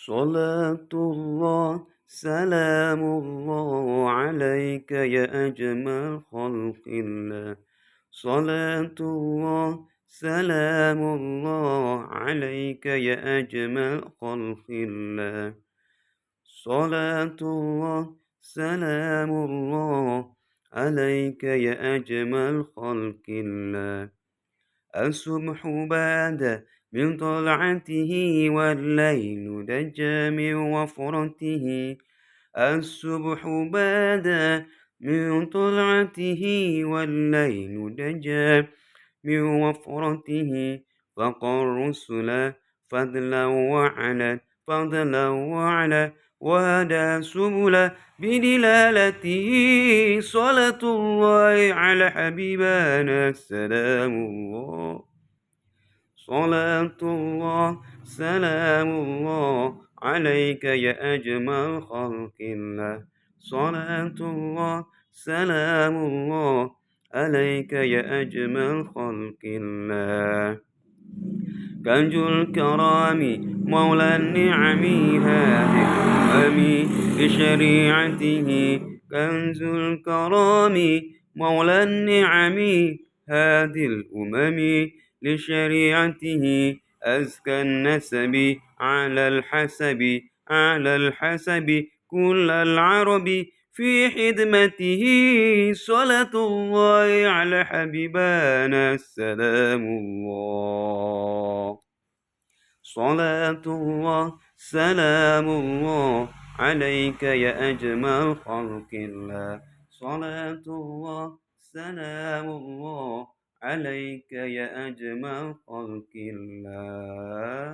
صلاة الله سلام الله عليك يا أجمل خلق الله. صلاة الله سلام الله عليك يا أجمل خلق الله. صلاة الله سلام الله عليك يا أجمل خلق الله. الصبح باد من طلعته والليل دجى من وفرته. الصبح باد من طلعته والليل دجى من وفرته. فقر الرسل فضلا وعلا وهدى سبلا بدلالته. صلاة الله على حبيبنا السلام الله. صلاة الله سلام الله عليك يا أجمل خلق الله. صلاة الله سلام الله عليك يا أجمل خلق الله. كنز الكرام مولى النعم هادي الأمم بشريعته. كنز الكرام مولى النعم هادي الأمم لشريعته. أزكى النسب على الحسب كل العرب في خدمته. صلاة الله على حبيبنا السلام الله. صلاة الله سلام الله عليك يا أجمل خلق الله. صلاة الله سلام الله عليك يا أجمل خلق الله.